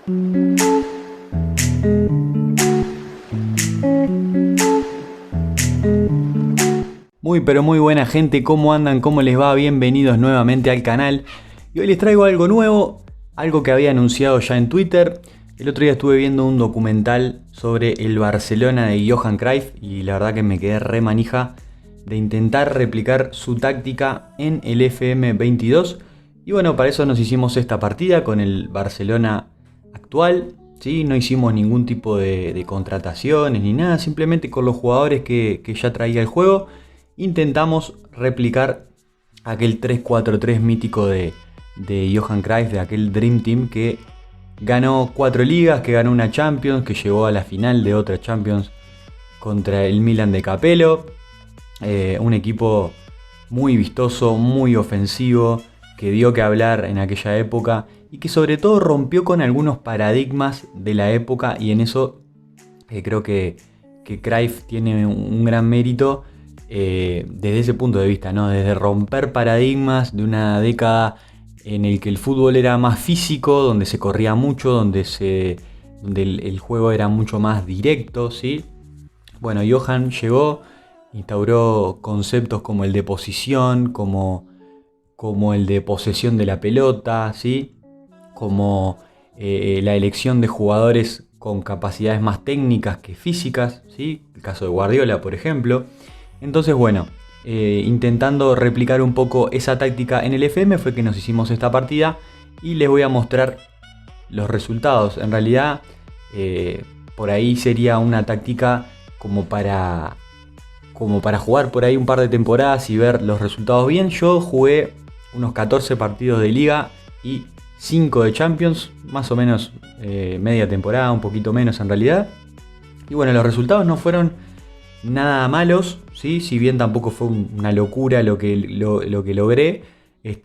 Muy pero muy buena gente, ¿cómo andan? ¿Cómo les va? Bienvenidos nuevamente al canal. Y hoy les traigo algo nuevo, algo que había anunciado ya en Twitter. El otro día estuve viendo un documental sobre el Barcelona de Johan Cruyff y la verdad que me quedé re manija de intentar replicar su táctica en el FM22. Y bueno, para eso nos hicimos esta partida con el Barcelona actual. ¿Sí? No hicimos ningún tipo de contrataciones ni nada, simplemente con los jugadores que ya traía el juego. Intentamos replicar aquel 3-4-3 mítico de Johan Cruyff, de aquel Dream Team que ganó 4 ligas, que ganó una Champions, que llegó a la final de otra Champions contra el Milan de Capello. Un equipo muy vistoso, muy ofensivo, que dio que hablar en aquella época y que sobre todo rompió con algunos paradigmas de la época, y en eso creo que Cruyff tiene un gran mérito. Desde ese punto de vista, ¿no? Desde romper paradigmas de una década en el que el fútbol era más físico, donde se corría mucho, donde el juego era mucho más directo, ¿sí? Bueno, Johan llegó, instauró conceptos como el de posición, como el de posesión de la pelota, ¿sí? Como la elección de jugadores con capacidades más técnicas que físicas, ¿sí? El caso de Guardiola, por ejemplo. Entonces, bueno, intentando replicar un poco esa táctica en el FM fue que nos hicimos esta partida y les voy a mostrar los resultados. En realidad, por ahí sería una táctica como para jugar por ahí un par de temporadas y ver los resultados bien. Yo jugué unos 14 partidos de liga y 5 de Champions, más o menos media temporada, un poquito menos en realidad. Y bueno, los resultados no fueron nada malos, ¿sí? Si bien tampoco fue una locura lo que logré.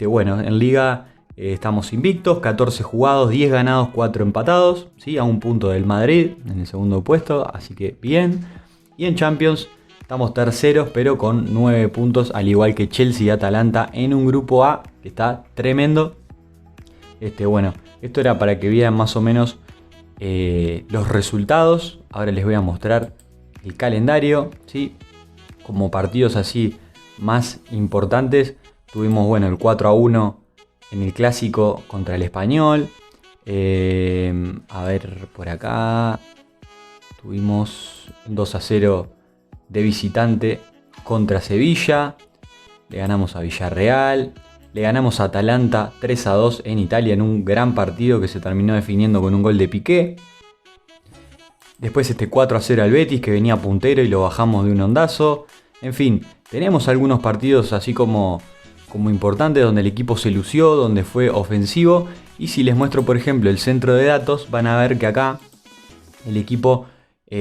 Bueno, en liga estamos invictos, 14 jugados, 10 ganados, 4 empatados, ¿sí? A un punto del Madrid en el segundo puesto, así que bien. Y en Champions estamos terceros, pero con 9 puntos, al igual que Chelsea y Atalanta en un grupo A que está tremendo. Bueno, esto era para que vieran más o menos los resultados. Ahora les voy a mostrar el calendario, ¿sí? Como partidos así más importantes, tuvimos, bueno, el 4-1 en el clásico contra el Español. A ver, por acá tuvimos 2-0 de visitante contra Sevilla. Le ganamos a Villarreal. Le ganamos a Atalanta 3-2 en Italia en un gran partido que se terminó definiendo con un gol de Piqué. Después 4-0 al Betis, que venía puntero y lo bajamos de un ondazo. En fin, tenemos algunos partidos así como importantes donde el equipo se lució, donde fue ofensivo. Y si les muestro, por ejemplo, el centro de datos, van a ver que acá el equipo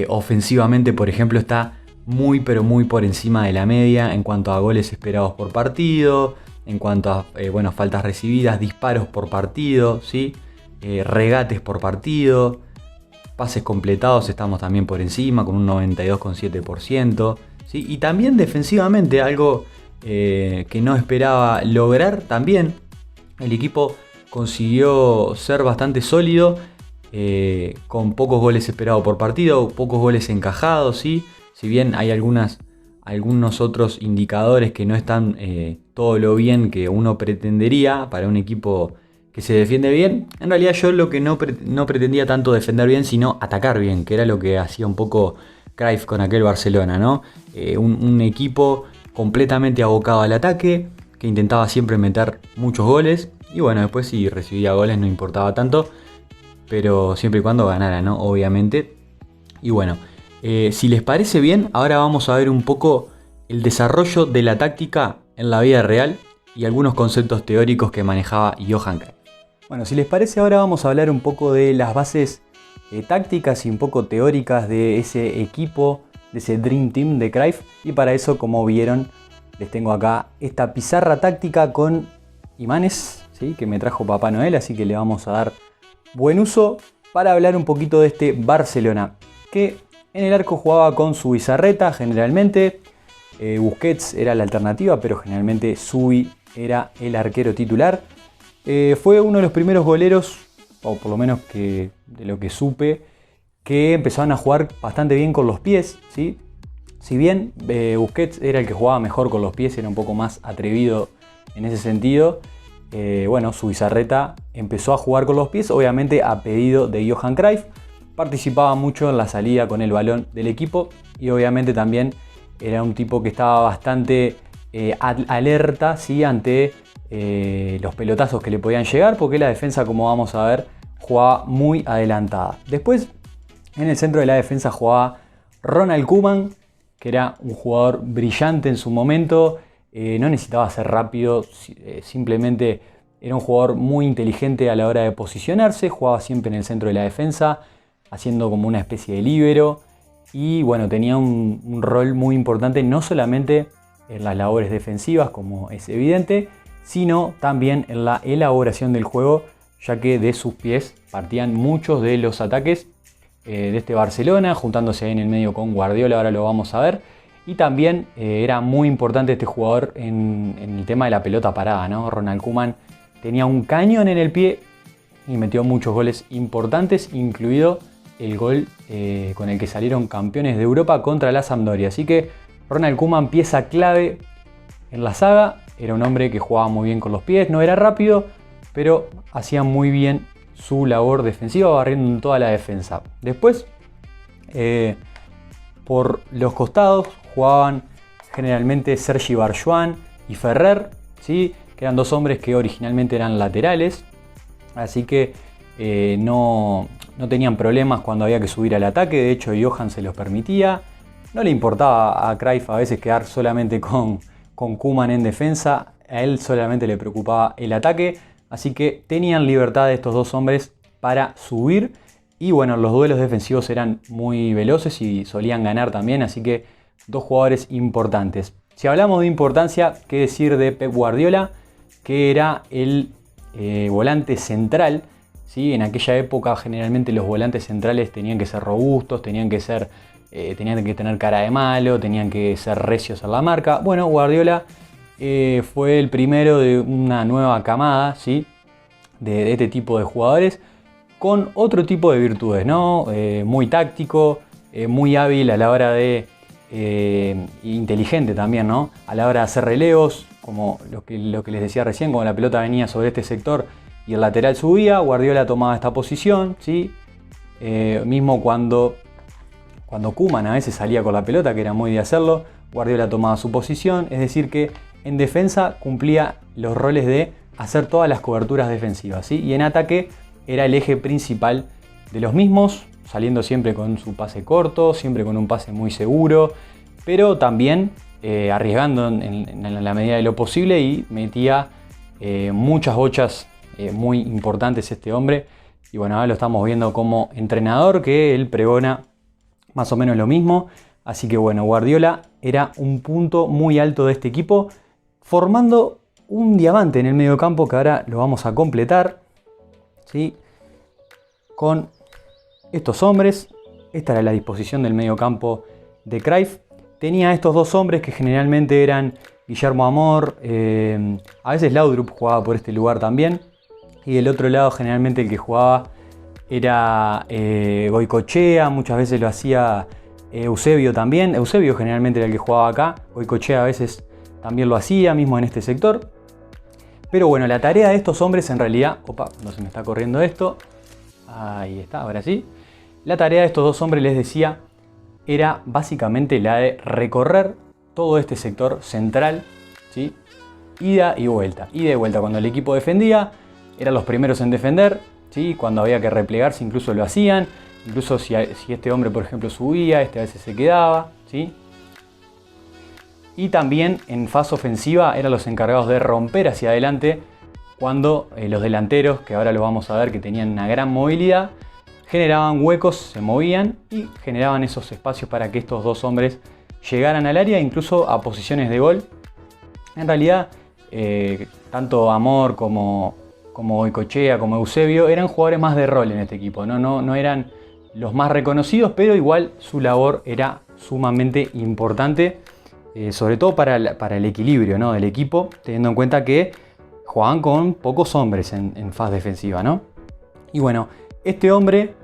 ofensivamente, por ejemplo, está muy pero muy por encima de la media en cuanto a goles esperados por partido, en cuanto a faltas recibidas, disparos por partido, ¿sí? Regates por partido. Pases completados estamos también por encima con un 92,7%, ¿sí? Y también defensivamente, algo que no esperaba lograr también. El equipo consiguió ser bastante sólido, con pocos goles esperados por partido, pocos goles encajados, ¿sí? Si bien hay algunos otros indicadores que no están todo lo bien que uno pretendería para un equipo que se defiende bien, en realidad yo lo que no pretendía tanto defender bien, sino atacar bien, que era lo que hacía un poco Cruyff con aquel Barcelona, ¿no? Un equipo completamente abocado al ataque, que intentaba siempre meter muchos goles, y bueno, después si recibía goles no importaba tanto, pero siempre y cuando ganara, ¿no? Obviamente. Y bueno, si les parece bien, ahora vamos a ver un poco el desarrollo de la táctica en la vida real y algunos conceptos teóricos que manejaba Johan Cruyff. Bueno, si les parece, ahora vamos a hablar un poco de las bases tácticas y un poco teóricas de ese equipo, de ese Dream Team de Cruyff. Y para eso, como vieron, les tengo acá esta pizarra táctica con imanes, ¿sí? Que me trajo Papá Noel, así que le vamos a dar buen uso para hablar un poquito de este Barcelona, que en el arco jugaba con Zubizarreta generalmente. Busquets era la alternativa, pero generalmente Zubi era el arquero titular. Fue uno de los primeros goleros o por lo menos que de lo que supe, que empezaban a jugar bastante bien con los pies, ¿sí? Si bien Busquets era el que jugaba mejor con los pies, era un poco más atrevido en ese sentido, bueno, Zubizarreta empezó a jugar con los pies, obviamente a pedido de Johan Cruyff. Participaba mucho en la salida con el balón del equipo y obviamente también era un tipo que estaba bastante alerta, ¿sí? Ante los pelotazos que le podían llegar, porque la defensa, como vamos a ver, jugaba muy adelantada. Después, en el centro de la defensa jugaba Ronald Koeman, que era un jugador brillante en su momento, no necesitaba ser rápido, simplemente era un jugador muy inteligente a la hora de posicionarse, jugaba siempre en el centro de la defensa, haciendo como una especie de líbero, y bueno, tenía un rol muy importante no solamente en las labores defensivas, como es evidente, sino también en la elaboración del juego, ya que de sus pies partían muchos de los ataques de este Barcelona, juntándose ahí en el medio con Guardiola, ahora lo vamos a ver. Y también era muy importante este jugador en el tema de la pelota parada, ¿no? Ronald Koeman tenía un cañón en el pie y metió muchos goles importantes, incluido el gol con el que salieron campeones de Europa contra la Sampdoria. Así que Ronald Koeman, pieza clave en la saga, era un hombre que jugaba muy bien con los pies, no era rápido, pero hacía muy bien su labor defensiva, barriendo en toda la defensa. Después, por los costados, jugaban generalmente Sergi Barjuan y Ferrer, ¿sí? Que eran dos hombres que originalmente eran laterales, así que no tenían problemas cuando había que subir al ataque. De hecho, Johan se los permitía. No le importaba a Cruyff a veces quedar solamente con Koeman en defensa, a él solamente le preocupaba el ataque, así que tenían libertad estos dos hombres para subir. Y bueno, los duelos defensivos eran muy veloces y solían ganar también, así que dos jugadores importantes. Si hablamos de importancia, ¿qué decir de Pep Guardiola? Que era el volante central, ¿sí? En aquella época generalmente los volantes centrales tenían que ser robustos, tenían que tener cara de malo, tenían que ser recios en la marca. Bueno, Guardiola fue el primero de una nueva camada, ¿sí? de este tipo de jugadores, con otro tipo de virtudes, ¿no? Muy táctico, muy hábil a la hora de... inteligente también, ¿no? A la hora de hacer relevos, como lo que les decía recién, cuando la pelota venía sobre este sector y el lateral subía, Guardiola tomaba esta posición, ¿sí? Mismo cuando Koeman a veces salía con la pelota, que era muy de hacerlo, Guardiola tomaba su posición, es decir que en defensa cumplía los roles de hacer todas las coberturas defensivas, ¿sí? Y en ataque era el eje principal de los mismos, saliendo siempre con su pase corto, siempre con un pase muy seguro, pero también arriesgando en la medida de lo posible, y metía muchas bochas muy importantes este hombre. Y bueno, ahora lo estamos viendo como entrenador, que él pregona más o menos lo mismo. Así que bueno, Guardiola era un punto muy alto de este equipo, formando un diamante en el mediocampo que ahora lo vamos a completar, ¿sí? Con estos hombres. Esta era la disposición del mediocampo de Cruyff. Tenía estos dos hombres que generalmente eran Guillermo Amor, a veces Laudrup jugaba por este lugar también, y del otro lado generalmente el que jugaba era Goicoechea, muchas veces lo hacía Eusebio también. Eusebio generalmente era el que jugaba acá, Goicoechea a veces también lo hacía, mismo en este sector. Pero bueno, la tarea de estos hombres en realidad... Opa, no se me está corriendo esto. Ahí está, ahora sí. La tarea de estos dos hombres, les decía, era básicamente la de recorrer todo este sector central, ¿sí? Ida y vuelta. Ida y vuelta. Cuando el equipo defendía, eran los primeros en defender, ¿sí? Cuando había que replegarse incluso lo hacían. Incluso si este hombre, por ejemplo, subía, este a veces se quedaba, ¿sí? Y también en fase ofensiva eran los encargados de romper hacia adelante cuando los delanteros, que ahora lo vamos a ver que tenían una gran movilidad, generaban huecos, se movían y generaban esos espacios para que estos dos hombres llegaran al área, incluso a posiciones de gol. En realidad, tanto Amor como Goicoechea, como Eusebio, eran jugadores más de rol en este equipo. No eran los más reconocidos, pero igual su labor era sumamente importante, sobre todo para el equilibrio, ¿no? del equipo, teniendo en cuenta que jugaban con pocos hombres en fase defensiva, ¿no? Y bueno, este hombre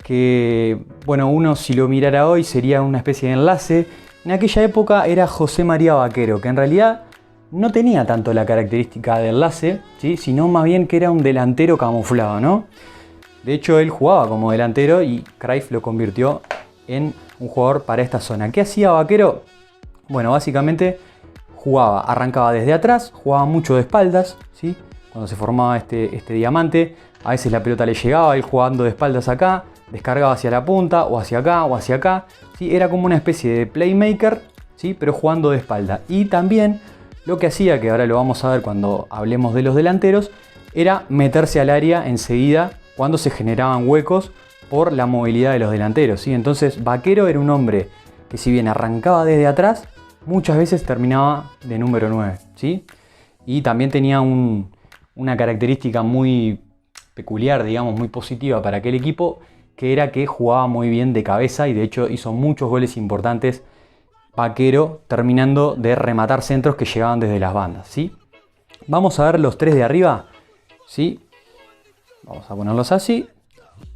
que, bueno, uno si lo mirara hoy sería una especie de enlace, en aquella época era José María Vaquero, que en realidad no tenía tanto la característica de enlace, ¿sí? Sino más bien que era un delantero camuflado, ¿no? De hecho, él jugaba como delantero y Cruyff lo convirtió en un jugador para esta zona. ¿Qué hacía Vaquero? Bueno, básicamente arrancaba desde atrás, jugaba mucho de espaldas, ¿sí? Cuando se formaba este diamante, a veces la pelota le llegaba, él jugando de espaldas acá, descargaba hacia la punta, o hacia acá, o hacia acá, ¿sí? Era como una especie de playmaker, ¿sí? Pero jugando de espalda. Y también lo que hacía, que ahora lo vamos a ver cuando hablemos de los delanteros, era meterse al área enseguida cuando se generaban huecos por la movilidad de los delanteros, ¿sí? Entonces Vaquero era un hombre que, si bien arrancaba desde atrás, muchas veces terminaba de número 9, ¿sí? Y también tenía una característica muy peculiar, digamos, muy positiva para aquel equipo, que era que jugaba muy bien de cabeza y de hecho hizo muchos goles importantes Vaquero, terminando de rematar centros que llegaban desde las bandas, ¿sí? Vamos a ver los tres de arriba, ¿sí? Vamos a ponerlos así.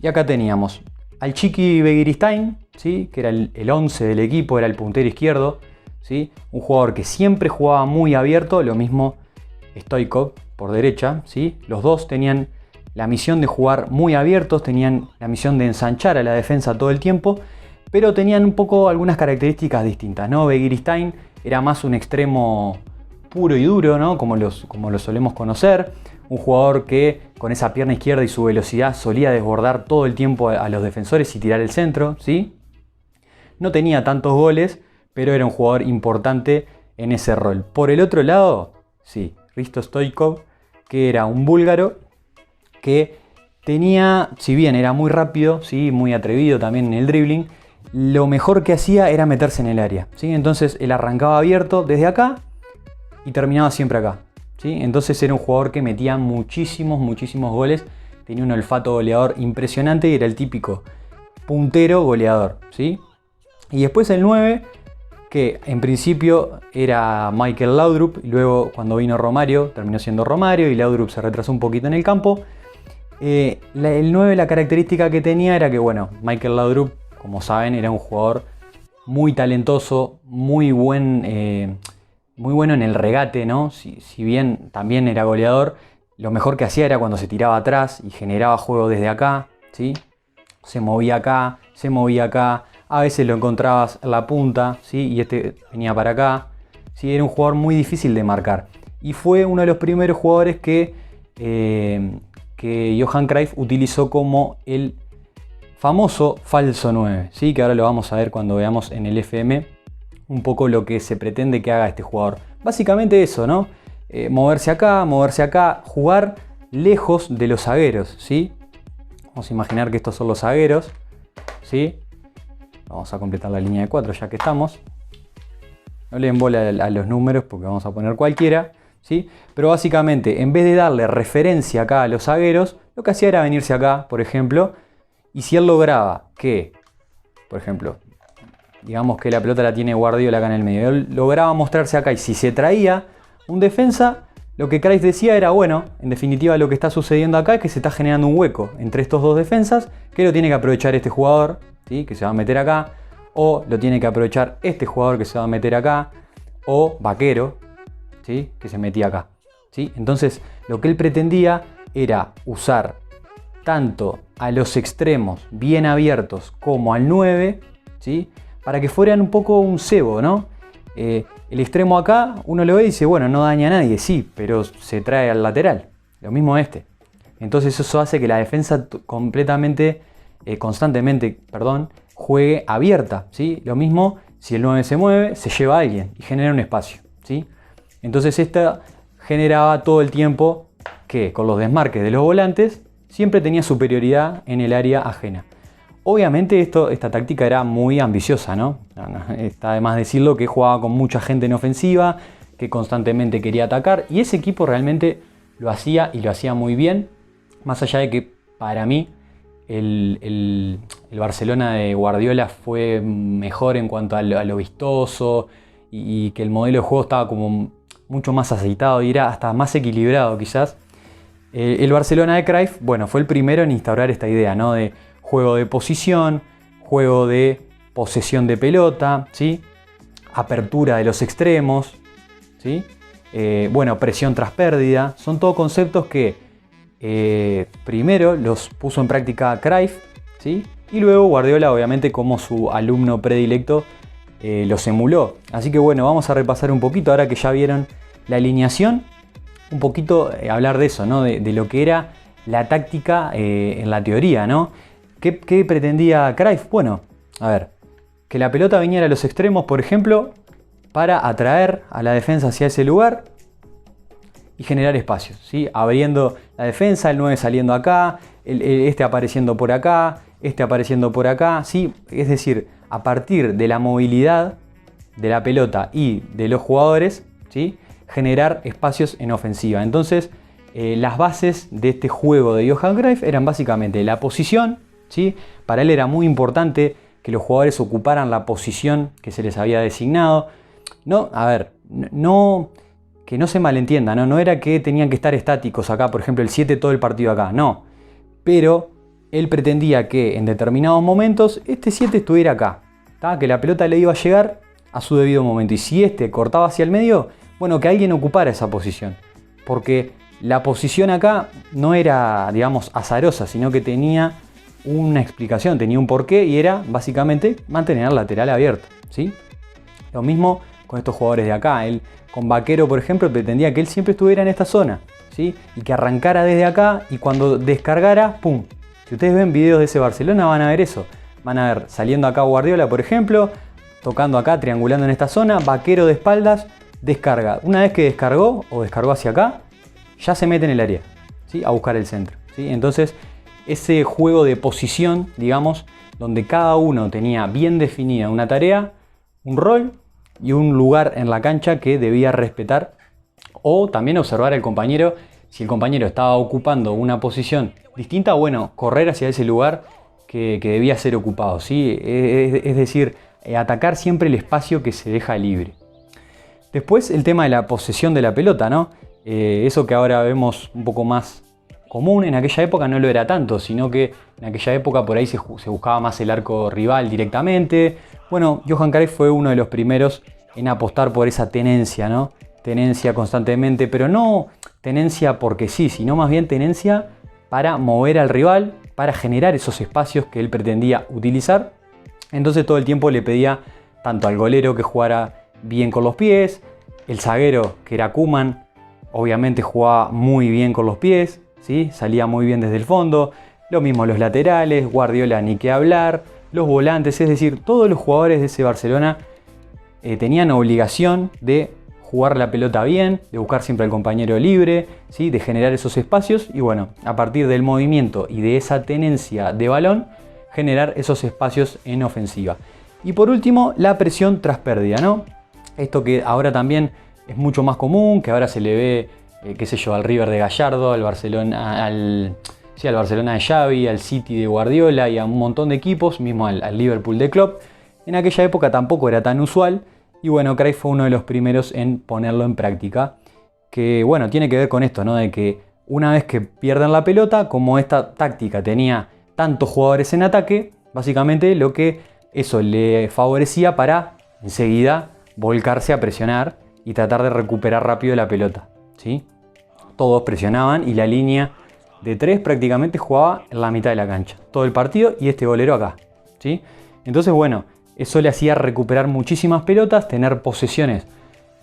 Y acá teníamos al Chiqui Begiristain, ¿sí? Que era el 11 del equipo, era el puntero izquierdo, ¿sí? Un jugador que siempre jugaba muy abierto, lo mismo Stoichkov por derecha, ¿sí? Los dos tenían la misión de jugar muy abiertos, tenían la misión de ensanchar a la defensa todo el tiempo, pero tenían un poco algunas características distintas, ¿no? Begiristain era más un extremo puro y duro, ¿no? Como lo solemos conocer. Un jugador que con esa pierna izquierda y su velocidad solía desbordar todo el tiempo a los defensores y tirar el centro, ¿sí? No tenía tantos goles, pero era un jugador importante en ese rol. Por el otro lado, sí, Hristo Stoichkov, que era un búlgaro que tenía, si bien era muy rápido, ¿sí? Muy atrevido también en el dribbling, lo mejor que hacía era meterse en el área, ¿sí? Entonces él arrancaba abierto desde acá y terminaba siempre acá, ¿sí? Entonces era un jugador que metía muchísimos goles, tenía un olfato goleador impresionante y era el típico puntero goleador, ¿sí? Y después el 9, que en principio era Michael Laudrup, y luego cuando vino Romario, terminó siendo Romario y Laudrup se retrasó un poquito en el campo. El 9, la característica que tenía era que, bueno, Michael Laudrup, como saben, era un jugador muy talentoso, muy bueno en el regate, ¿no? Si bien también era goleador, lo mejor que hacía era cuando se tiraba atrás y generaba juego desde acá, ¿sí? Se movía acá, a veces lo encontrabas en la punta, ¿sí? Y este venía para acá, ¿sí? Era un jugador muy difícil de marcar. Y fue uno de los primeros jugadores que Johan Cruyff utilizó como el famoso falso 9, ¿sí? Que ahora lo vamos a ver cuando veamos en el FM un poco lo que se pretende que haga este jugador. Básicamente eso, ¿no? Moverse acá, jugar lejos de los zagueros, ¿sí? Vamos a imaginar que estos son los zagueros, ¿sí? Vamos a completar la línea de 4 ya que estamos. No le den bola a los números porque vamos a poner cualquiera, ¿sí? Pero básicamente, en vez de darle referencia acá a los zagueros, lo que hacía era venirse acá, por ejemplo, y si él lograba que, por ejemplo, digamos que la pelota la tiene Guardiola acá en el medio, él lograba mostrarse acá y si se traía un defensa, lo que Cruyff decía era, bueno, en definitiva lo que está sucediendo acá es que se está generando un hueco entre estos dos defensas que lo tiene que aprovechar este jugador, ¿sí? Que se va a meter acá, o lo tiene que aprovechar este jugador que se va a meter acá, o Vaquero, ¿sí? Que se metía acá, ¿sí? Entonces lo que él pretendía era usar tanto a los extremos bien abiertos como al 9, ¿sí? Para que fueran un poco un cebo, ¿no? El extremo acá, uno lo ve y dice, bueno, no daña a nadie, sí, pero se trae al lateral. Lo mismo este. Entonces eso hace que la defensa constantemente, juegue abierta, ¿sí? Lo mismo, si el 9 se mueve, se lleva a alguien y genera un espacio, ¿sí? Entonces esta generaba todo el tiempo que con los desmarques de los volantes siempre tenía superioridad en el área ajena. Obviamente esta táctica era muy ambiciosa, ¿no? Está de más decirlo que jugaba con mucha gente en ofensiva, que constantemente quería atacar, y ese equipo realmente lo hacía y lo hacía muy bien, más allá de que para mí el Barcelona de Guardiola fue mejor en cuanto a lo vistoso y que el modelo de juego estaba como mucho más aceitado y era hasta más equilibrado quizás. El Barcelona de Cruyff, bueno, fue el primero en instaurar esta idea, ¿no? De juego de posición, juego de posesión de pelota, ¿sí? Apertura de los extremos, ¿sí? Bueno, presión tras pérdida. Son todos conceptos que primero los puso en práctica Cruyff, ¿sí? Y luego Guardiola, obviamente, como su alumno predilecto, los emuló. Así que bueno, vamos a repasar un poquito, ahora que ya vieron la alineación, un poquito hablar de eso, ¿no? De lo que era la táctica en la teoría, ¿no? ¿Qué pretendía Cruyff? Bueno, a ver, que la pelota viniera a los extremos, por ejemplo, para atraer a la defensa hacia ese lugar y generar espacios, ¿sí? Abriendo la defensa, el 9 saliendo acá, este apareciendo por acá, este apareciendo por acá, ¿sí? Es decir, a partir de la movilidad de la pelota y de los jugadores, ¿sí? Generar espacios en ofensiva. Entonces, las bases de este juego de Johan Cruyff eran básicamente la posición, ¿sí? Para él era muy importante que los jugadores ocuparan la posición que se les había designado. No, a ver, no, que no se malentienda, ¿no? No era que tenían que estar estáticos acá, por ejemplo, el 7 todo el partido acá, no. Pero él pretendía que en determinados momentos este 7 estuviera acá, ¿tá? Que la pelota le iba a llegar a su debido momento. Y si este cortaba hacia el medio, bueno, que alguien ocupara esa posición. Porque la posición acá no era, digamos, azarosa, sino que tenía una explicación, tenía un porqué y era básicamente mantener el lateral abierto, ¿sí? Lo mismo con estos jugadores de acá. Él, con Vaquero, por ejemplo, pretendía que él siempre estuviera en esta zona, ¿sí? Y que arrancara desde acá y cuando descargara, ¡pum! Si ustedes ven videos de ese Barcelona van a ver eso. Van a ver saliendo acá Guardiola, por ejemplo, tocando acá, triangulando en esta zona, Vaquero de espaldas, descarga. Una vez que descargó o descargó hacia acá, ya se mete en el área, ¿sí? A buscar el centro, ¿sí? Entonces, ese juego de posición, digamos, donde cada uno tenía bien definida una tarea, un rol y un lugar en la cancha que debía respetar, o también observar al compañero. Si el compañero estaba ocupando una posición distinta, bueno, correr hacia ese lugar que debía ser ocupado, ¿sí? Es decir, atacar siempre el espacio que se deja libre. Después el tema de la posesión de la pelota, ¿no? Eso que ahora vemos un poco más común, en aquella época no lo era tanto, sino que en aquella época por ahí se buscaba más el arco rival directamente. Bueno, Johan Cruyff fue uno de los primeros en apostar por esa tenencia, ¿no? Tenencia constantemente, pero no tenencia porque sí, sino más bien tenencia para mover al rival, para generar esos espacios que él pretendía utilizar. Entonces todo el tiempo le pedía tanto al golero que jugara bien con los pies, el zaguero que era Koeman, obviamente jugaba muy bien con los pies, ¿sí? Salía muy bien desde el fondo, lo mismo los laterales, Guardiola ni qué hablar, los volantes, es decir, todos los jugadores de ese Barcelona tenían obligación de jugar la pelota bien, de buscar siempre al compañero libre, ¿sí? De generar esos espacios y bueno, a partir del movimiento y de esa tenencia de balón, generar esos espacios en ofensiva. Y por último, la presión tras pérdida, ¿no? Esto que ahora también es mucho más común, que ahora se le ve, qué sé yo, al River de Gallardo, al Barcelona, al Barcelona de Xavi, al City de Guardiola y a un montón de equipos, mismo al Liverpool de Klopp. En aquella época tampoco era tan usual y bueno, Cruyff fue uno de los primeros en ponerlo en práctica. Que bueno, tiene que ver con esto, ¿no? De que una vez que pierden la pelota, como esta táctica tenía tantos jugadores en ataque, básicamente lo que eso le favorecía para enseguida volcarse a presionar y tratar de recuperar rápido la pelota, ¿sí? Todos presionaban y la línea de 3 prácticamente jugaba en la mitad de la cancha, todo el partido y este golero acá, ¿sí? Entonces bueno, eso le hacía recuperar muchísimas pelotas, tener posesiones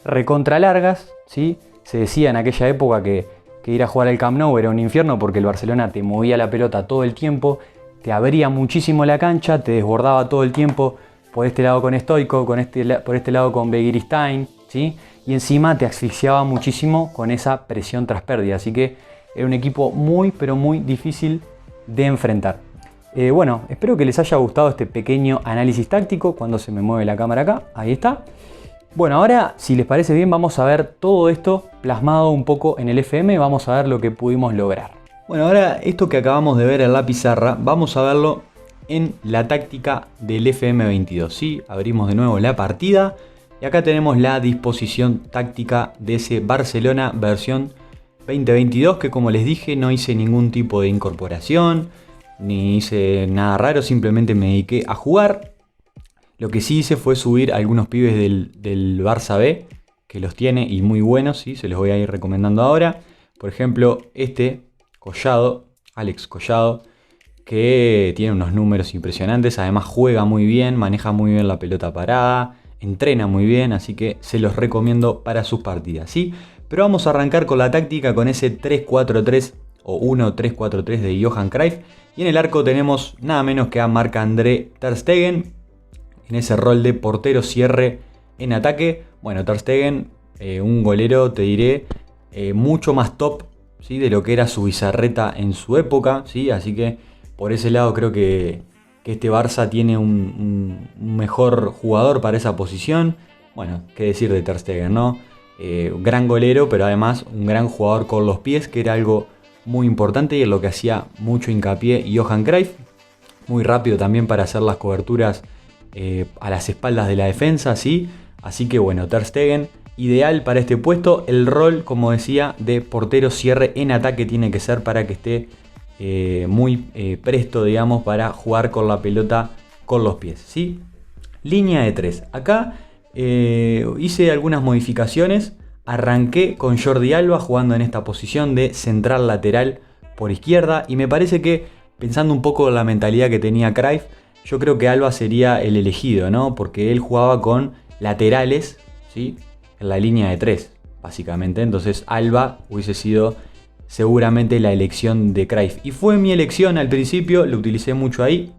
recontra largas, ¿sí? Se decía en aquella época que ir a jugar al Camp Nou era un infierno porque el Barcelona te movía la pelota todo el tiempo, te abría muchísimo la cancha, te desbordaba todo el tiempo, por este lado con Stoico, por este lado con Begiristain, ¿sí? Y encima te asfixiaba muchísimo con esa presión tras pérdida, así que era un equipo muy pero muy difícil de enfrentar. Bueno, espero que les haya gustado este pequeño análisis táctico. Cuando se me mueve la cámara acá, ahí está. Bueno, ahora si les parece bien vamos a ver todo esto plasmado un poco en el FM, vamos a ver lo que pudimos lograr. Bueno, ahora esto que acabamos de ver en la pizarra, vamos a verlo en la táctica del FM22, ¿sí? Abrimos de nuevo la partida y acá tenemos la disposición táctica de ese Barcelona versión 2022, que como les dije no hice ningún tipo de incorporación, ni hice nada raro, simplemente me dediqué a jugar. Lo que sí hice fue subir algunos pibes del Barça B, que los tiene y muy buenos, ¿sí? Se los voy a ir recomendando ahora. Por ejemplo, Collado, Alex Collado, que tiene unos números impresionantes, además juega muy bien, maneja muy bien la pelota parada, entrena muy bien, así que se los recomiendo para sus partidas, ¿sí? Pero vamos a arrancar con la táctica, con ese 3-4-3 o 1-3-4-3 de Johan Cruyff. Y en el arco tenemos nada menos que a Marc-André Ter Stegen, en ese rol de portero cierre en ataque. Bueno, Ter Stegen, un golero, te diré, mucho más top, ¿sí? De lo que era su Bizarreta en su época, ¿sí? Así que por ese lado creo que este Barça tiene un mejor jugador para esa posición. Bueno, qué decir de Ter Stegen, ¿no? Gran golero, pero además un gran jugador con los pies, que era algo muy importante y en lo que hacía mucho hincapié Johan Cruyff. Muy rápido también para hacer las coberturas a las espaldas de la defensa, ¿sí? Así que bueno, Ter Stegen, ideal para este puesto. El rol, como decía, de portero cierre en ataque tiene que ser para que esté muy presto, digamos, para jugar con la pelota con los pies, ¿sí? Línea de 3. Acá hice algunas modificaciones. Arranqué con Jordi Alba jugando en esta posición de central lateral por izquierda. Y me parece que, pensando un poco en la mentalidad que tenía Cruyff, yo creo que Alba sería el elegido, ¿no? Porque él jugaba con laterales, ¿sí? En la línea de 3, básicamente. Entonces Alba hubiese sido seguramente la elección de Cruyff. Y fue mi elección al principio, lo utilicé mucho ahí.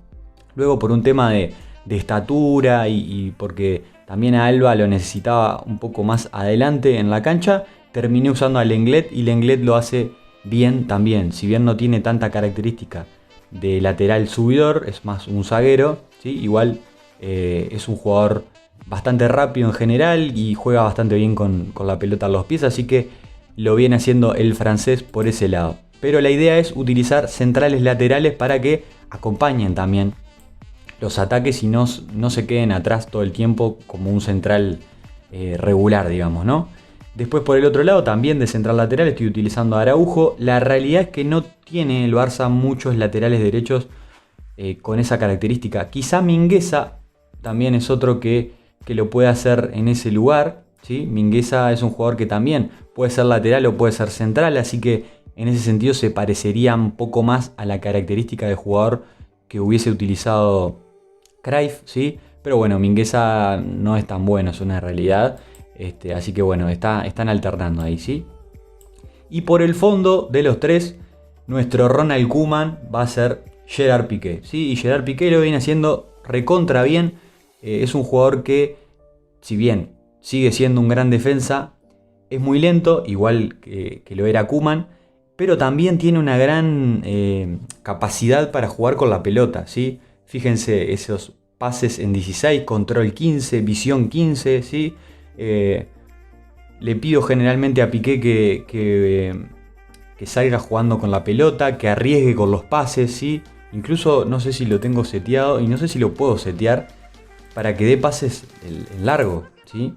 Luego por un tema de estatura y porque también a Alba lo necesitaba un poco más adelante en la cancha, terminé usando a Lenglet y Lenglet lo hace bien también. Si bien no tiene tanta característica de lateral subidor, es más un zaguero, ¿sí? Igual es un jugador bastante rápido en general y juega bastante bien con la pelota en los pies, así que lo viene haciendo el francés por ese lado. Pero la idea es utilizar centrales laterales para que acompañen también los ataques y no se queden atrás todo el tiempo como un central regular, digamos, ¿no? Después por el otro lado, también de central lateral, estoy utilizando a Araujo. La realidad es que no tiene el Barça muchos laterales derechos con esa característica. Quizá Mingueza también es otro que lo puede hacer en ese lugar, ¿sí? Mingueza es un jugador que también puede ser lateral o puede ser central, así que en ese sentido se parecería un poco más a la característica de jugador que hubiese utilizado Cruyff, ¿sí? Pero bueno, Mingueza no es tan bueno, es una realidad. Así que bueno, están alternando ahí, ¿sí? Y por el fondo de los tres, nuestro Ronald Koeman va a ser Gerard Piqué, ¿sí? Y Gerard Piqué lo viene haciendo recontra bien. Es un jugador que, si bien sigue siendo un gran defensa, es muy lento, igual que lo era Koeman, pero también tiene una gran capacidad para jugar con la pelota, ¿sí? Fíjense esos pases en 16, control 15, visión 15, ¿sí? Le pido generalmente a Piqué que salga jugando con la pelota, que arriesgue con los pases, ¿sí? Incluso no sé si lo tengo seteado y no sé si lo puedo setear para que dé pases en largo, ¿sí?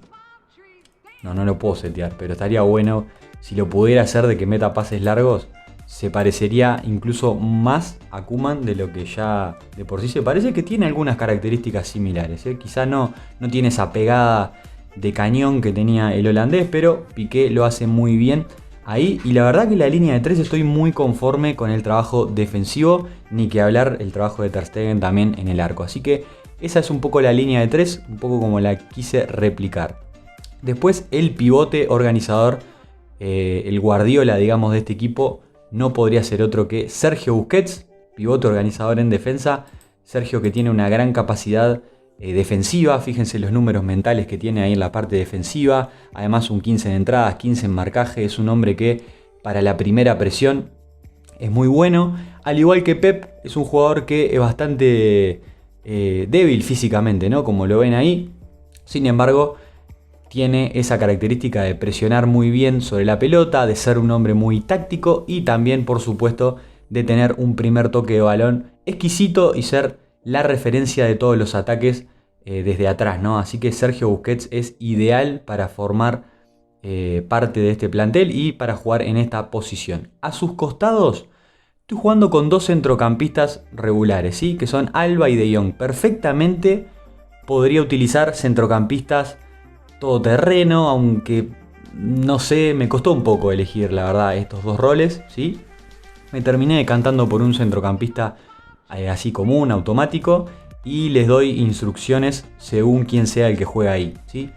No lo puedo setear, pero estaría bueno si lo pudiera hacer de que meta pases largos. Se parecería incluso más a Koeman de lo que ya de por sí se parece, que tiene algunas características similares, ¿eh? Quizá no tiene esa pegada de cañón que tenía el holandés, pero Piqué lo hace muy bien ahí. Y la verdad que la línea de 3 estoy muy conforme con el trabajo defensivo, ni que hablar el trabajo de Ter Stegen también en el arco. Así que esa es un poco la línea de 3, un poco como la quise replicar. Después el pivote organizador, el Guardiola, digamos, de este equipo, no podría ser otro que Sergio Busquets, pivote organizador en defensa. Sergio, que tiene una gran capacidad defensiva, fíjense los números mentales que tiene ahí en la parte defensiva. Además un 15 en entradas, 15 en marcaje. Es un hombre que para la primera presión es muy bueno. Al igual que Pep, es un jugador que es bastante débil físicamente, ¿no? Como lo ven ahí. Sin embargo, tiene esa característica de presionar muy bien sobre la pelota, de ser un hombre muy táctico y también, por supuesto, de tener un primer toque de balón exquisito y ser la referencia de todos los ataques desde atrás, ¿no? Así que Sergio Busquets es ideal para formar parte de este plantel y para jugar en esta posición. A sus costados estoy jugando con dos centrocampistas regulares, ¿sí? Que son Alba y De Jong. Perfectamente podría utilizar centrocampistas todoterreno, aunque no sé, me costó un poco elegir la verdad estos dos roles, ¿sí? Me terminé decantando por un centrocampista así común, automático, y les doy instrucciones según quién sea el que juega ahí, ¿sí?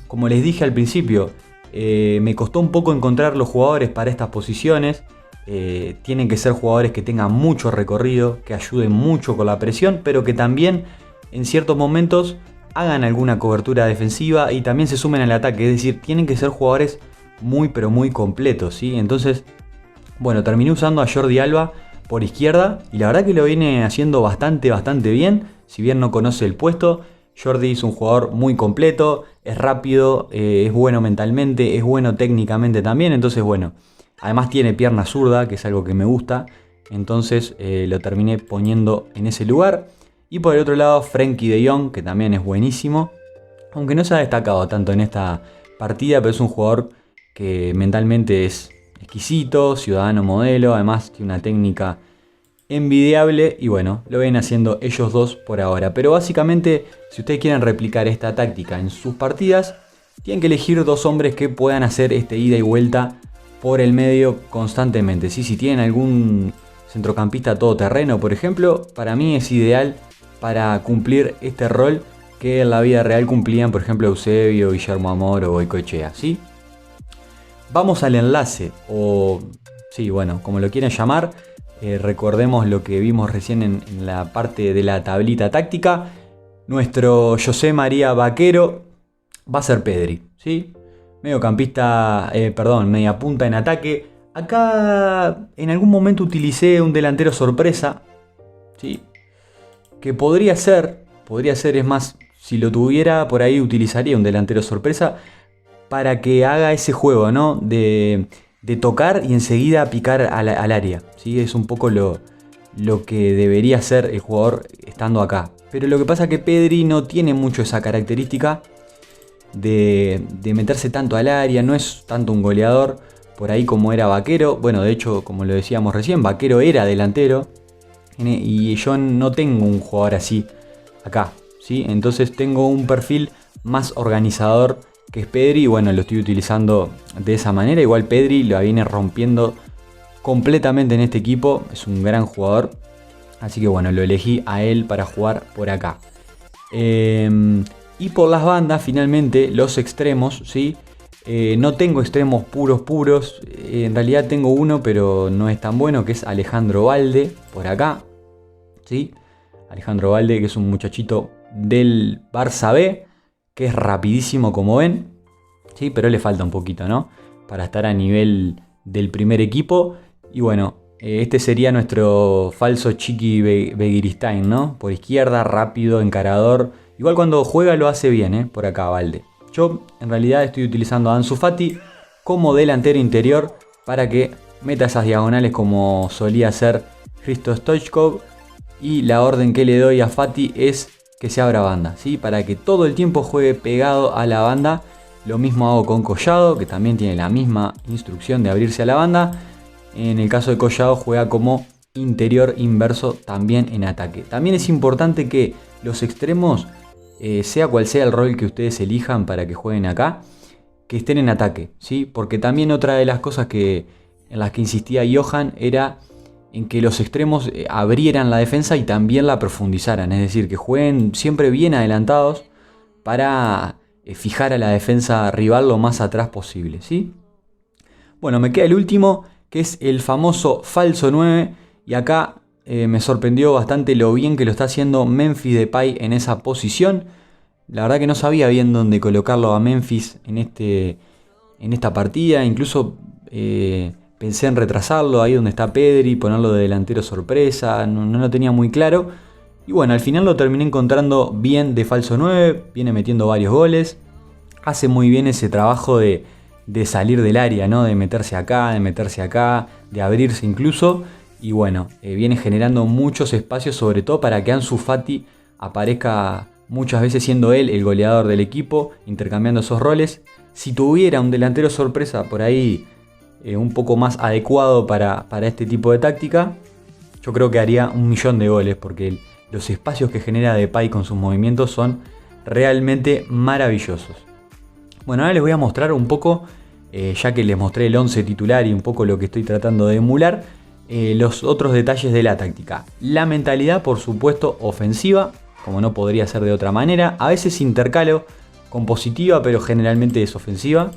Como les dije al principio, me costó un poco encontrar los jugadores para estas posiciones. Tienen que ser jugadores que tengan mucho recorrido, que ayuden mucho con la presión, pero que también en ciertos momentos hagan alguna cobertura defensiva y también se sumen al ataque. Es decir, tienen que ser jugadores muy pero muy completos, ¿sí? Entonces, bueno, terminé usando a Jordi Alba por izquierda y la verdad que lo viene haciendo bastante bien. Si bien no conoce el puesto, Jordi es un jugador muy completo, es rápido, es bueno mentalmente, es bueno técnicamente también. Entonces, bueno, además tiene pierna zurda, que es algo que me gusta. Entonces lo terminé poniendo en ese lugar. Y por el otro lado, Frenkie de Jong, que también es buenísimo. Aunque no se ha destacado tanto en esta partida, pero es un jugador que mentalmente es exquisito, ciudadano modelo. Además tiene una técnica envidiable y bueno, lo ven haciendo ellos dos por ahora. Pero básicamente, si ustedes quieren replicar esta táctica en sus partidas, tienen que elegir dos hombres que puedan hacer este ida y vuelta por el medio constantemente. ¿Sí? Si tienen algún centrocampista todoterreno, por ejemplo, para mí es ideal para cumplir este rol que en la vida real cumplían, por ejemplo, Eusebio, Guillermo Amor o Goicoechea, ¿sí? Vamos al enlace, o sí, bueno, como lo quieran llamar. Recordemos lo que vimos recién en la parte de la tablita táctica. Nuestro José María Vaquero va a ser Pedri, ¿sí? Mediocampista, media punta en ataque. Acá en algún momento utilicé un delantero sorpresa, ¿sí? Que podría ser, es más, si lo tuviera por ahí utilizaría un delantero sorpresa para que haga ese juego, ¿no? De tocar y enseguida picar al área, ¿sí? Es un poco lo que debería ser el jugador estando acá. Pero lo que pasa es que Pedri no tiene mucho esa característica de meterse tanto al área, no es tanto un goleador por ahí como era Vaquero. Bueno, de hecho, como lo decíamos recién, Vaquero era delantero y yo no tengo un jugador así acá, ¿sí? Entonces tengo un perfil más organizador que es Pedri y bueno, lo estoy utilizando de esa manera. Igual Pedri lo viene rompiendo completamente en este equipo, es un gran jugador, así que bueno, lo elegí a él para jugar por acá. Y por las bandas, finalmente, los extremos, ¿sí? No tengo extremos puros. En realidad tengo uno, pero no es tan bueno, que es Alejandro Balde, por acá, ¿sí? Alejandro Balde, que es un muchachito del Barça B, que es rapidísimo como ven, ¿sí? Pero le falta un poquito, ¿no? Para estar a nivel del primer equipo. Y bueno, este sería nuestro falso Chiqui Begiristain, ¿no? Por izquierda, rápido, encarador. Igual cuando juega lo hace bien, por acá Balde. Yo en realidad estoy utilizando a Ansu Fati como delantero interior para que meta esas diagonales como solía hacer Hristo Stoichkov. Y la orden que le doy a Fati es que se abra banda, ¿sí? Para que todo el tiempo juegue pegado a la banda. Lo mismo hago con Collado, que también tiene la misma instrucción de abrirse a la banda. En el caso de Collado juega como interior inverso también en ataque. También es importante que los extremos, sea cual sea el rol que ustedes elijan para que jueguen acá, que estén en ataque, ¿sí? Porque también otra de las cosas en las que insistía Johan era en que los extremos abrieran la defensa y también la profundizaran. Es decir, que jueguen siempre bien adelantados para fijar a la defensa rival lo más atrás posible, ¿sí? Bueno, me queda el último, que es el famoso falso 9. Y acá me sorprendió bastante lo bien que lo está haciendo Memphis Depay en esa posición. La verdad que no sabía bien dónde colocarlo a Memphis en esta partida. Incluso pensé en retrasarlo ahí donde está Pedri, ponerlo de delantero sorpresa. No lo tenía muy claro. Y bueno, al final lo terminé encontrando bien de falso 9. Viene metiendo varios goles. Hace muy bien ese trabajo de salir del área, ¿no? De meterse acá, de abrirse incluso. Y bueno, viene generando muchos espacios, sobre todo para que Ansu Fati aparezca muchas veces siendo él el goleador del equipo, intercambiando esos roles. Si tuviera un delantero sorpresa por ahí un poco más adecuado para este tipo de táctica, yo creo que haría 1.000.000 de goles, porque los espacios que genera Depay con sus movimientos son realmente maravillosos. Bueno, ahora les voy a mostrar un poco, ya que les mostré el 11 titular y un poco lo que estoy tratando de emular, los otros detalles de la táctica. La mentalidad, por supuesto, ofensiva, como no podría ser de otra manera. A veces intercalo con positiva, pero generalmente es ofensiva.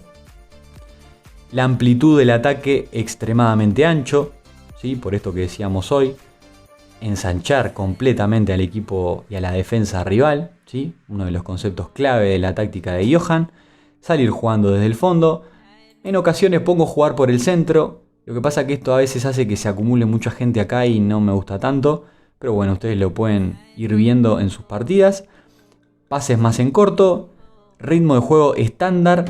La amplitud del ataque extremadamente ancho, ¿sí? Por esto que decíamos hoy. Ensanchar completamente al equipo y a la defensa rival, ¿sí? Uno de los conceptos clave de la táctica de Johan. Salir jugando desde el fondo. En ocasiones pongo jugar por el centro. Lo que pasa es que esto a veces hace que se acumule mucha gente acá y no me gusta tanto. Pero bueno, ustedes lo pueden ir viendo en sus partidas. Pases más en corto. Ritmo de juego estándar.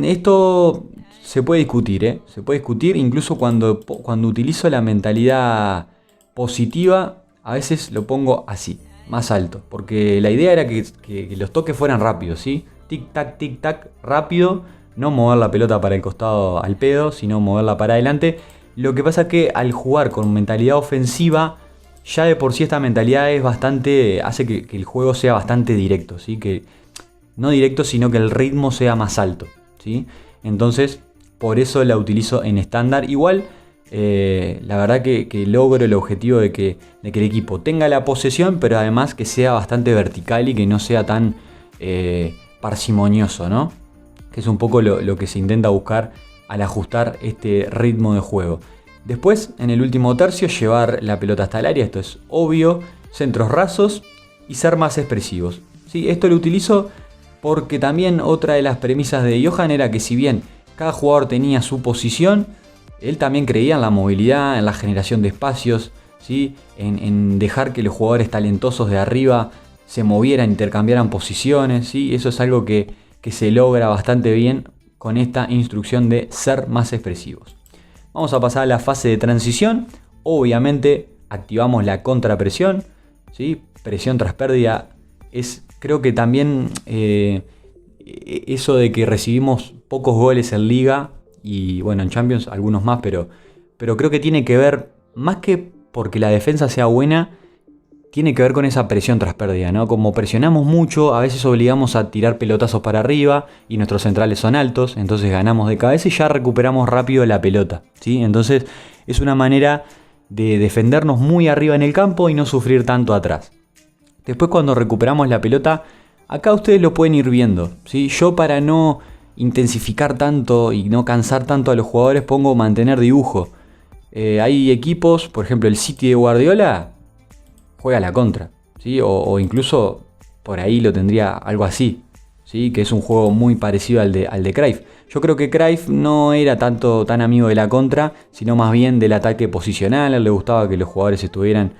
Esto se puede discutir, ¿eh? Se puede discutir incluso cuando utilizo la mentalidad positiva. A veces lo pongo así, más alto. Porque la idea era que los toques fueran rápidos, ¿sí? Tic tac, rápido. No mover la pelota para el costado al pedo, sino moverla para adelante. Lo que pasa es que al jugar con mentalidad ofensiva, ya de por sí esta mentalidad es hace que el juego sea bastante directo, ¿sí? Que no directo, sino que el ritmo sea más alto, ¿sí? Entonces, por eso la utilizo en estándar. Igual, la verdad que logro el objetivo de que el equipo tenga la posesión, pero además que sea bastante vertical y que no sea tan parsimonioso, ¿no? Que es un poco lo que se intenta buscar al ajustar este ritmo de juego. Después, en el último tercio, llevar la pelota hasta el área, esto es obvio, centros rasos y ser más expresivos. ¿Sí? Esto lo utilizo porque también otra de las premisas de Johan era que si bien cada jugador tenía su posición, él también creía en la movilidad, en la generación de espacios, ¿sí? en dejar que los jugadores talentosos de arriba se movieran, intercambiaran posiciones. ¿Sí? Eso es algo que se logra bastante bien con esta instrucción de ser más expresivos. Vamos a pasar a la fase de transición. Obviamente activamos la contrapresión, ¿sí? Presión tras pérdida es, creo que también eso de que recibimos pocos goles en Liga y bueno, en Champions algunos más, pero creo que tiene que ver, más que porque la defensa sea buena, tiene que ver con esa presión tras pérdida, ¿no? Como presionamos mucho, a veces obligamos a tirar pelotazos para arriba y nuestros centrales son altos, entonces ganamos de cabeza y ya recuperamos rápido la pelota, ¿sí? Entonces es una manera de defendernos muy arriba en el campo y no sufrir tanto atrás. Después, cuando recuperamos la pelota, acá ustedes lo pueden ir viendo, ¿sí? Yo, para no intensificar tanto y no cansar tanto a los jugadores, pongo mantener dibujo. Hay equipos, por ejemplo el City de Guardiola, juega a la contra, ¿sí? O incluso por ahí lo tendría algo así, ¿sí? Que es un juego muy parecido al de Cruyff. Yo creo que Cruyff no era tan amigo de la contra, sino más bien del ataque posicional. A él le gustaba que los jugadores estuvieran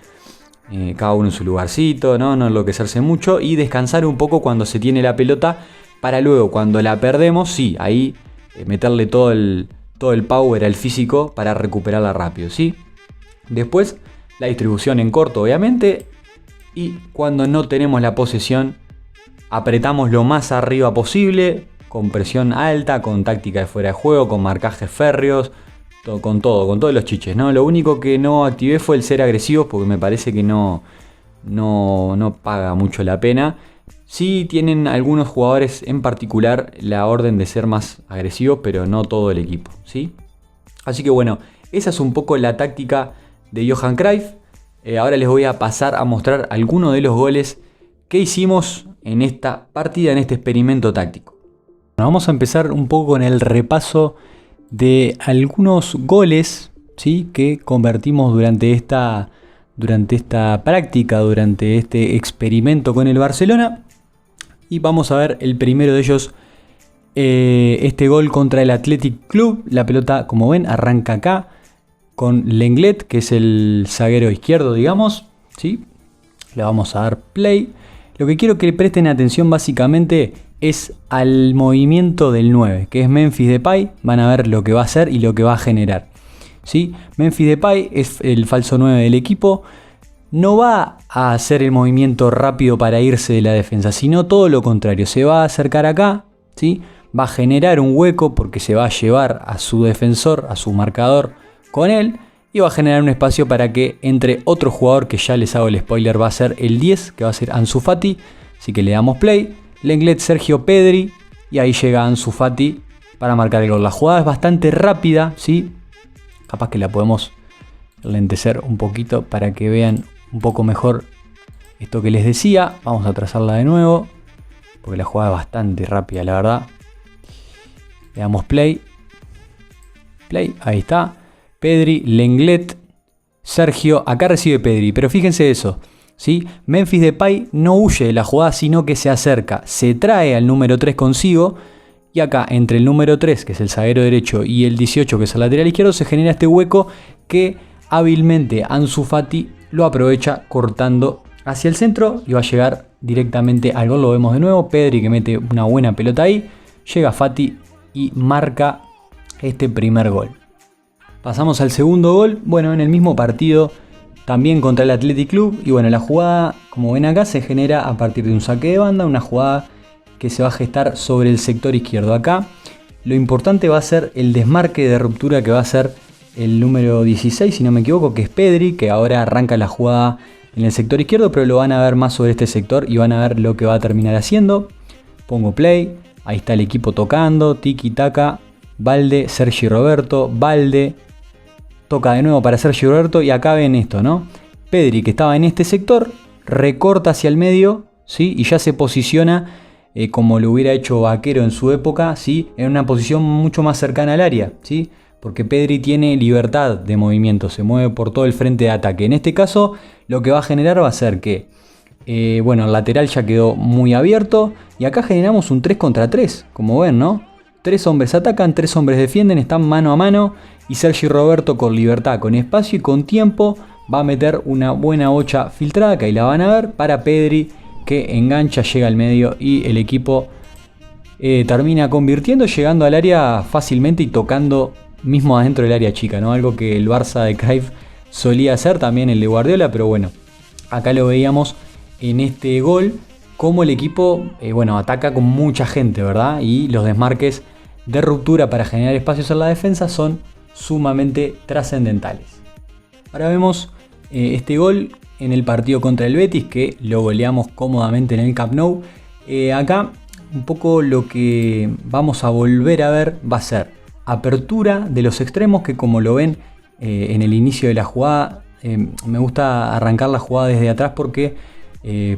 cada uno en su lugarcito, no enloquecerse mucho y descansar un poco cuando se tiene la pelota, para luego, cuando la perdemos, sí, ahí meterle todo el power al físico para recuperarla rápido, ¿sí? Después, la distribución en corto, obviamente, y cuando no tenemos la posesión, apretamos lo más arriba posible, con presión alta, con táctica de fuera de juego, con marcajes férreos, con todos los chiches, ¿no? Lo único que no activé fue el ser agresivos, porque me parece que no paga mucho la pena. Sí tienen algunos jugadores en particular la orden de ser más agresivos, pero no todo el equipo, ¿sí? Así que bueno, esa es un poco la táctica de Johan Cruyff. Ahora les voy a pasar a mostrar algunos de los goles que hicimos en esta partida, en este experimento táctico. Bueno, vamos a empezar un poco con el repaso de algunos goles, ¿sí? Que convertimos durante esta práctica, durante este experimento con el Barcelona. Y vamos a ver el primero de ellos, este gol contra el Athletic Club. La pelota, como ven, arranca acá con Lenglet, que es el zaguero izquierdo, digamos, ¿sí? Le vamos a dar play. Lo que quiero que presten atención básicamente es al movimiento del 9, que es Memphis Depay. Van a ver lo que va a hacer y lo que va a generar, ¿sí? Memphis Depay es el falso 9 del equipo. No va a hacer el movimiento rápido para irse de la defensa, sino todo lo contrario. Se va a acercar acá, ¿sí? va a generar un hueco porque se va a llevar a su defensor, a su marcador con él, y va a generar un espacio para que entre otro jugador, que ya les hago el spoiler, va a ser el 10, que va a ser Ansu Fati. Así que le damos play, Lenglet, Sergio, Pedri, y ahí llega Ansu Fati para marcar el gol. La jugada es bastante rápida, ¿sí? Capaz que la podemos lentecer un poquito para que vean un poco mejor esto que les decía. Vamos a trazarla de nuevo, porque la jugada es bastante rápida, la verdad. Le damos play. Play, ahí está. Pedri, Lenglet, Sergio. Acá recibe Pedri, pero fíjense eso, ¿sí? Memphis Depay no huye de la jugada, sino que se acerca. Se trae al número 3 consigo. Y acá, entre el número 3, que es el zaguero derecho, y el 18, que es el lateral izquierdo, se genera este hueco que hábilmente Ansu Fati lo aprovecha cortando hacia el centro y va a llegar directamente al gol. Lo vemos de nuevo, Pedri que mete una buena pelota ahí, llega Fati y marca este primer gol. Pasamos al segundo gol, bueno, en el mismo partido, también contra el Athletic Club, y bueno, la jugada, como ven acá, se genera a partir de un saque de banda, una jugada que se va a gestar sobre el sector izquierdo. Acá lo importante va a ser el desmarque de ruptura, que va a ser el número 16, si no me equivoco, que es Pedri, que ahora arranca la jugada en el sector izquierdo, pero lo van a ver más sobre este sector y van a ver lo que va a terminar haciendo. Pongo play, ahí está el equipo tocando, tiki taka, Balde, Sergi Roberto, Balde, toca de nuevo para Sergi Roberto, y acá ven esto, ¿no? Pedri, que estaba en este sector, recorta hacia el medio, ¿sí? Y ya se posiciona como lo hubiera hecho Vaquero en su época, ¿sí? En una posición mucho más cercana al área, ¿sí? Porque Pedri tiene libertad de movimiento, se mueve por todo el frente de ataque. En este caso, lo que va a generar va a ser que, bueno, el lateral ya quedó muy abierto, y acá generamos un 3 contra 3, como ven, ¿no? 3 hombres atacan, 3 hombres defienden, están mano a mano, y Sergi Roberto con libertad, con espacio y con tiempo va a meter una buena bocha filtrada, que ahí la van a ver, para Pedri, que engancha, llega al medio y el equipo termina convirtiendo, llegando al área fácilmente y tocando mismo adentro del área chica, ¿no? Algo que el Barça de Cruyff solía hacer, también el de Guardiola, pero bueno, acá lo veíamos en este gol, como el equipo, bueno, ataca con mucha gente, ¿verdad? Y los desmarques de ruptura para generar espacios en la defensa son sumamente trascendentales. Ahora vemos este gol en el partido contra el Betis, que lo goleamos cómodamente en el Camp Nou. Acá un poco lo que vamos a volver a ver va a ser apertura de los extremos, que como lo ven en el inicio de la jugada, me gusta arrancar la jugada desde atrás porque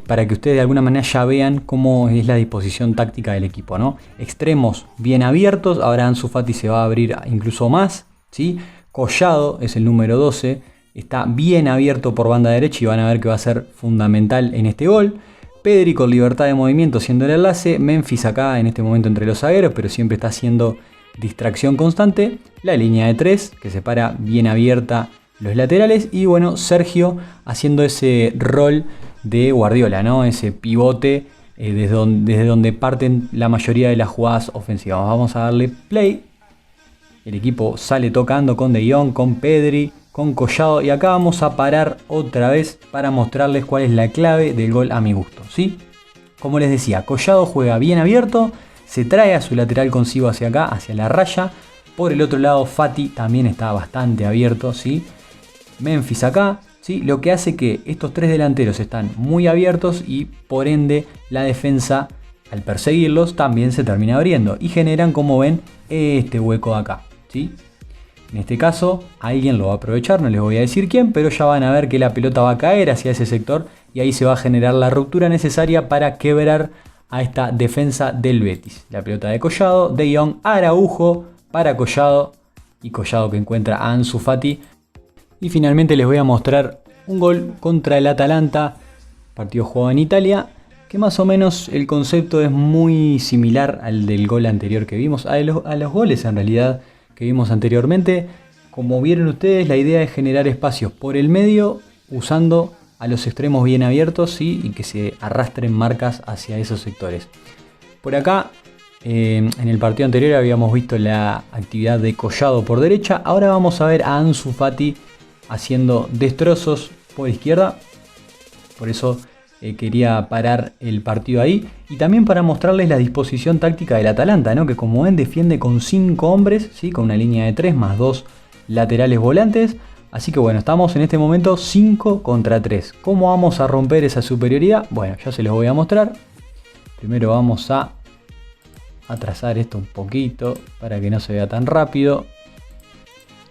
para que ustedes de alguna manera ya vean cómo es la disposición táctica del equipo, ¿no? Extremos bien abiertos, ahora Ansu Fati se va a abrir incluso más, ¿sí? Collado es el número 12, está bien abierto por banda derecha y van a ver que va a ser fundamental en este gol. Pedri con libertad de movimiento siendo el enlace, Memphis acá en este momento entre los zagueros, pero siempre está haciendo distracción constante. La línea de 3 que separa bien abierta los laterales, y bueno, Sergio haciendo ese rol de Guardiola, ¿no? Ese pivote desde donde parten la mayoría de las jugadas ofensivas. Vamos a darle play. El equipo sale tocando con De Jong, con Pedri, con Collado, y acá vamos a parar otra vez para mostrarles cuál es la clave del gol a mi gusto, ¿sí? Como les decía, Collado juega bien abierto, se trae a su lateral consigo hacia acá, hacia la raya. Por el otro lado, Fati también está bastante abierto, ¿sí? Memphis acá, ¿sí? Lo que hace que estos tres delanteros están muy abiertos y por ende la defensa, al perseguirlos, también se termina abriendo y generan, como ven, este hueco de acá, ¿sí? En este caso, alguien lo va a aprovechar, no les voy a decir quién, pero ya van a ver que la pelota va a caer hacia ese sector y ahí se va a generar la ruptura necesaria para quebrar a esta defensa del Betis. La pelota de Collado, De Jong, Araujo para Collado, y Collado que encuentra a Ansu Fati. Y finalmente les voy a mostrar un gol contra el Atalanta, partido jugado en Italia, que más o menos el concepto es muy similar al del gol anterior que vimos, a los goles en realidad que vimos anteriormente. Como vieron ustedes, la idea es generar espacios por el medio usando a los extremos bien abiertos, ¿sí? Y que se arrastren marcas hacia esos sectores. Por acá, en el partido anterior habíamos visto la actividad de Collado por derecha. Ahora vamos a ver a Ansu Fati haciendo destrozos por izquierda. Por eso quería parar el partido ahí. Y también para mostrarles la disposición táctica del Atalanta, ¿no? Que como ven defiende con 5 hombres, ¿sí? Con una línea de 3 más 2 laterales volantes. Así que bueno, estamos en este momento 5 contra 3. ¿Cómo vamos a romper esa superioridad? Bueno, ya se los voy a mostrar. Primero vamos a atrasar esto un poquito para que no se vea tan rápido.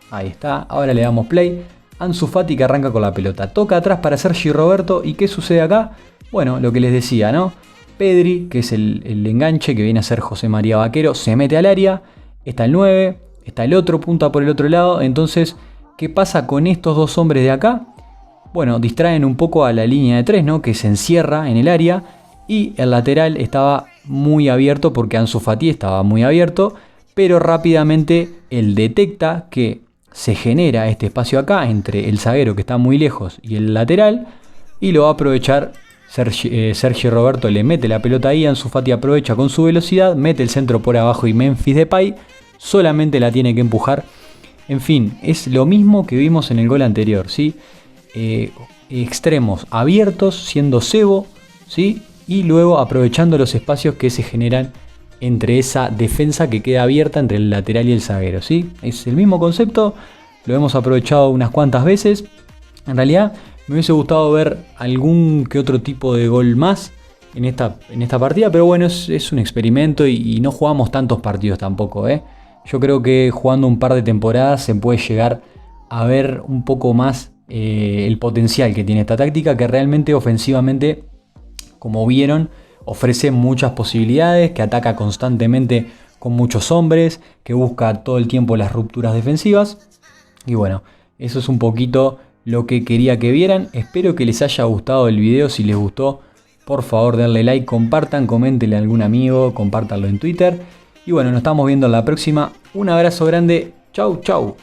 Ahí está, ahora le damos play. Ansu Fati que arranca con la pelota. Toca atrás para Sergi Roberto. ¿Y qué sucede acá? Bueno, lo que les decía, ¿no? Pedri, que es el enganche que viene a ser José María Vaquero, se mete al área. Está el 9, está el otro, punta por el otro lado. Entonces, ¿qué pasa con estos dos hombres de acá? Bueno, distraen un poco a la línea de 3, ¿no? Que se encierra en el área. Y el lateral estaba muy abierto porque Ansu Fati estaba muy abierto. Pero rápidamente él detecta que se genera este espacio acá entre el zaguero que está muy lejos y el lateral. Y lo va a aprovechar Sergi Roberto, le mete la pelota ahí. Ansu Fati aprovecha con su velocidad, mete el centro por abajo y Memphis Depay solamente la tiene que empujar. En fin, es lo mismo que vimos en el gol anterior, ¿sí? Extremos abiertos, siendo cebo, ¿sí? Y luego aprovechando los espacios que se generan entre esa defensa que queda abierta entre el lateral y el zaguero, ¿sí? Es el mismo concepto, lo hemos aprovechado unas cuantas veces. En realidad me hubiese gustado ver algún que otro tipo de gol más en esta partida, pero bueno, es un experimento y no jugamos tantos partidos tampoco, ¿eh? Yo creo que jugando un par de temporadas se puede llegar a ver un poco más el potencial que tiene esta táctica, que realmente ofensivamente, como vieron, ofrece muchas posibilidades, que ataca constantemente con muchos hombres, que busca todo el tiempo las rupturas defensivas. Y bueno, eso es un poquito lo que quería que vieran. Espero que les haya gustado el video. Si les gustó, por favor denle like, compartan, coméntenle a algún amigo, compártanlo en Twitter. Y bueno, nos estamos viendo en la próxima. Un abrazo grande. Chau, chau.